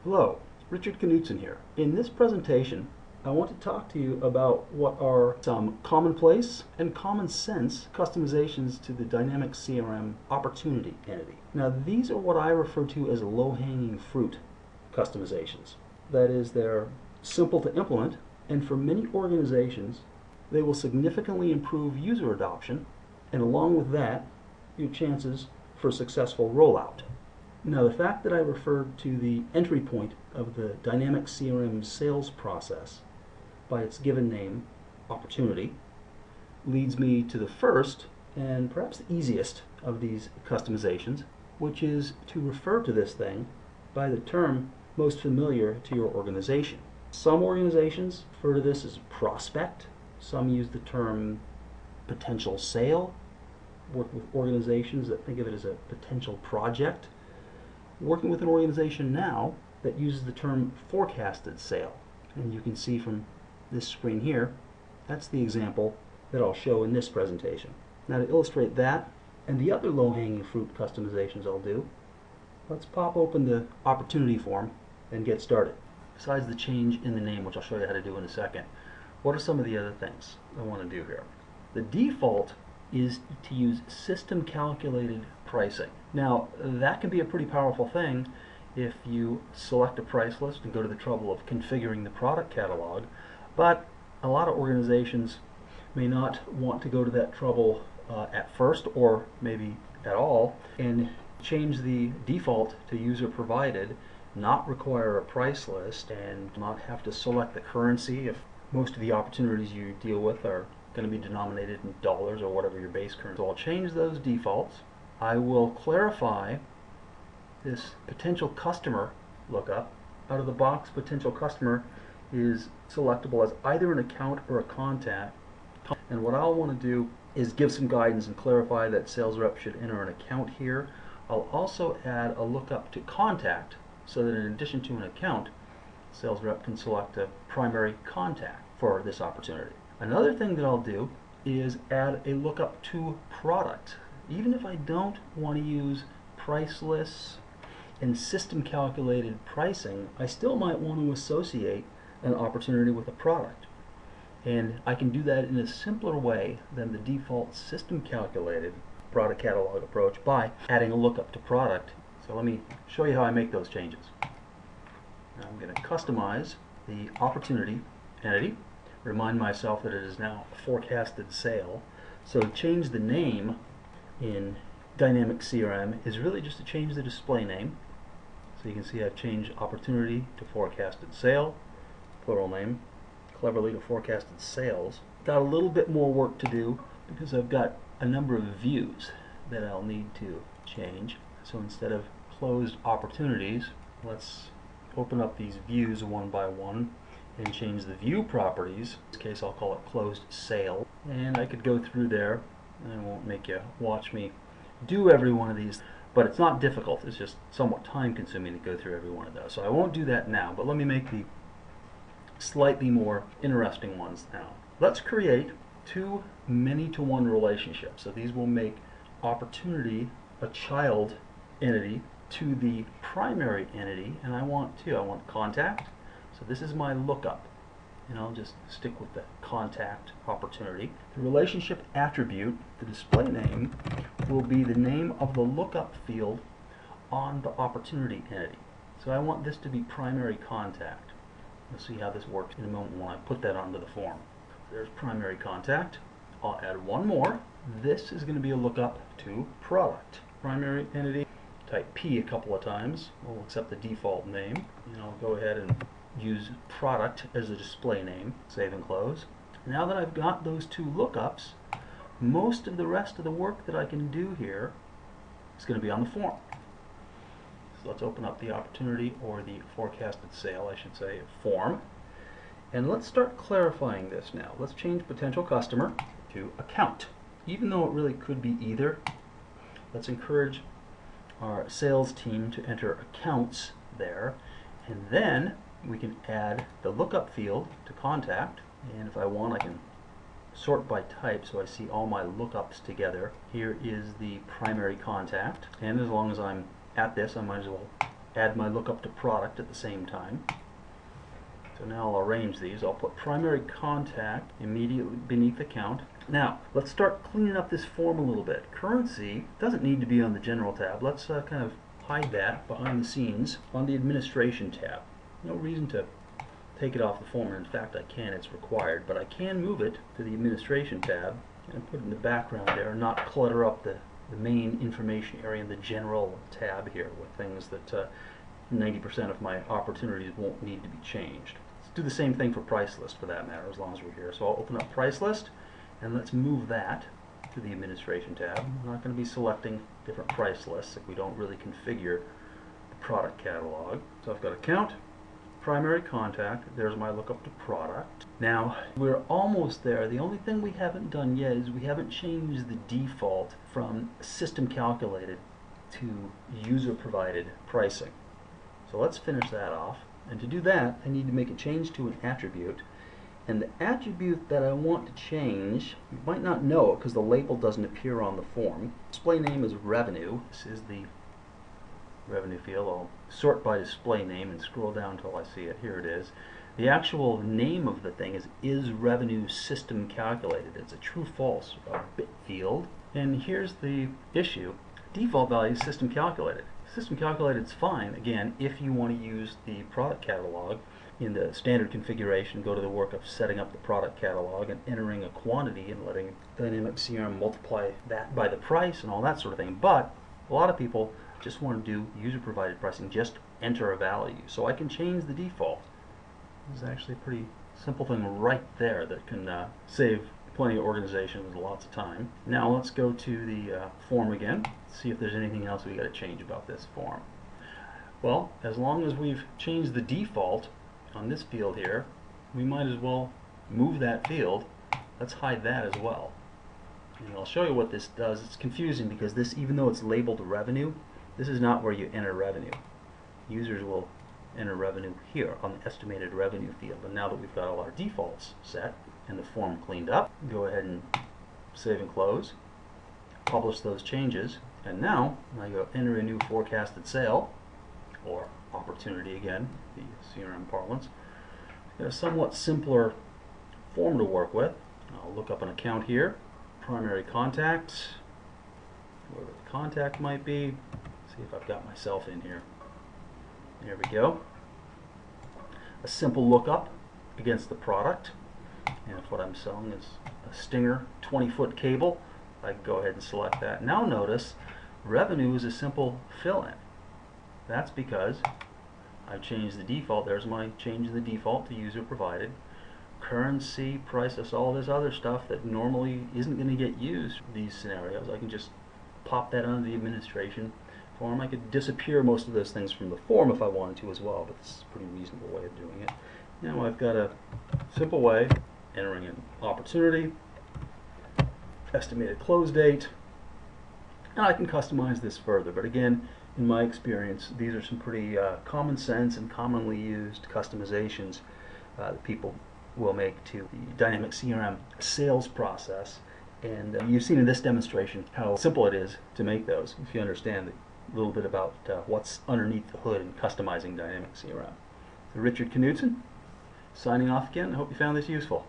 Hello, Richard Knutson here. In this presentation, I want to talk to you about what are some commonplace and common sense customizations to the Dynamic CRM Opportunity entity. Now, these are what I refer to as low-hanging fruit customizations. That is, they're simple to implement, and for many organizations, they will significantly improve user adoption, and along with that, your chances for successful rollout. Now, the fact that I referred to the entry point of the Dynamic CRM sales process by its given name, Opportunity, leads me to the first and perhaps the easiest of these customizations, which is to refer to this thing by the term most familiar to your organization. Some organizations refer to this as prospect. Some use the term potential sale. Work with organizations that think of it as a potential project. Working with an organization now that uses the term forecasted sale. And you can see from this screen here, that's the example that I'll show in this presentation. Now, to illustrate that and the other low-hanging fruit customizations I'll do, let's pop open the opportunity form and get started. Besides the change in the name, which I'll show you how to do in a second, what are some of the other things I want to do here? The default is to use system calculated pricing. Now, that can be a pretty powerful thing if you select a price list and go to the trouble of configuring the product catalog, but a lot of organizations may not want to go to that trouble at first, or maybe at all, and change the default to user provided, not require a price list, and not have to select the currency if most of the opportunities you deal with are going to be denominated in dollars or whatever your base currency. So I'll change those defaults. I will clarify this potential customer lookup. Out of the box, potential customer is selectable as either an account or a contact. And what I'll want to do is give some guidance and clarify that sales rep should enter an account here. I'll also add a lookup to contact so that in addition to an account, sales rep can select a primary contact for this opportunity. Another thing that I'll do is add a lookup to product. Even if I don't want to use price lists and system calculated pricing, I still might want to associate an opportunity with a product. And I can do that in a simpler way than the default system calculated product catalog approach by adding a lookup to product. So let me show you how I make those changes. Now I'm going to customize the opportunity entity. Remind myself that it is now a forecasted sale. So to change the name in Dynamic CRM is really just to change the display name. So you can see I've changed opportunity to forecasted sale, plural name, cleverly to forecasted sales. Got a little bit more work to do because I've got a number of views that I'll need to change. So instead of closed opportunities, let's open up these views one by one and change the view properties. In this case, I'll call it closed sale. And I could go through there, and I won't make you watch me do every one of these, but it's not difficult. It's just somewhat time consuming to go through every one of those. So I won't do that now, but let me make the slightly more interesting ones now. Let's create two many-to-one relationships. So these will make opportunity a child entity to the primary entity, and I want contact. So this is my lookup, and I'll just stick with the contact opportunity. The relationship attribute, the display name, will be the name of the lookup field on the opportunity entity. So I want this to be primary contact. We'll see how this works in a moment when I put that onto the form. There's primary contact. I'll add one more. This is going to be a lookup to product. Primary entity, type P a couple of times. We'll accept the default name, and I'll go ahead and use product as a display name. Save and close. Now that I've got those two lookups, most of the rest of the work that I can do here is going to be on the form. So let's open up the opportunity, or the forecasted sale, I should say, form. And let's start clarifying this now. Let's change potential customer to account. Even though it really could be either, let's encourage our sales team to enter accounts there, and then we can add the lookup field to contact, and if I want I can sort by type so I see all my lookups together. Here is the primary contact, and as long as I'm at this I might as well add my lookup to product at the same time. So now I'll arrange these. I'll put primary contact immediately beneath account. Now, let's start cleaning up this form a little bit. Currency doesn't need to be on the General tab. Let's kind of hide that behind the scenes on the Administration tab. No reason to take it off the form. In fact, I can. It's required. But I can move it to the Administration tab and put it in the background there and not clutter up the main information area in the General tab here with things that 90% of my opportunities won't need to be changed. Let's do the same thing for price list for that matter, as long as we're here. So I'll open up price list and let's move that to the Administration tab. We're not going to be selecting different price lists if we don't really configure the product catalog. So I've got account, primary contact, there's my lookup to product. Now we're almost there. The only thing we haven't done yet is we haven't changed the default from system calculated to user provided pricing. So let's finish that off, and to do that I need to make a change to an attribute, and the attribute that I want to change, you might not know it because the label doesn't appear on the form. Display name is revenue. This is the revenue field. I'll sort by display name and scroll down until I see it. Here it is. The actual name of the thing is revenue system calculated. It's a true false bit field, and here's the issue. Default value is system calculated. System calculated is fine, again, if you want to use the product catalog in the standard configuration, go to the work of setting up the product catalog and entering a quantity and letting Dynamic CRM multiply that by the price and all that sort of thing. But a lot of people just want to do user-provided pricing, just enter a value. So I can change the default. This is actually a pretty simple thing right there that can save plenty of organizations lots of time. Now let's go to the form again, see if there's anything else we got to change about this form. Well, as long as we've changed the default on this field here, we might as well move that field. Let's hide that as well. And I'll show you what this does. It's confusing because this, even though it's labeled revenue, this is not where you enter revenue. Users will enter revenue here on the estimated revenue field. And now that we've got all our defaults set and the form cleaned up, go ahead and save and close, publish those changes, and now I go enter a new forecasted sale, or opportunity again, the CRM parlance. Got a somewhat simpler form to work with. I'll look up an account here, primary contact, wherever the contact might be. See if I've got myself in here. There we go. A simple lookup against the product, and if what I'm selling is a Stinger 20-foot cable, I can go ahead and select that. Now notice revenue is a simple fill-in. That's because I've changed the default. There's my change in the default to user provided. Currency, prices, all this other stuff that normally isn't going to get used in these scenarios. I can just pop that under the administration form. I could disappear most of those things from the form if I wanted to as well, but this is a pretty reasonable way of doing it. Now I've got a simple way entering an opportunity, estimated close date, and I can customize this further. But again, in my experience, these are some pretty common sense and commonly used customizations that people will make to the Dynamic CRM sales process. And you've seen in this demonstration how simple it is to make those if you understand a little bit about what's underneath the hood in customizing Dynamic CRM. So Richard Knudsen, signing off again. I hope you found this useful.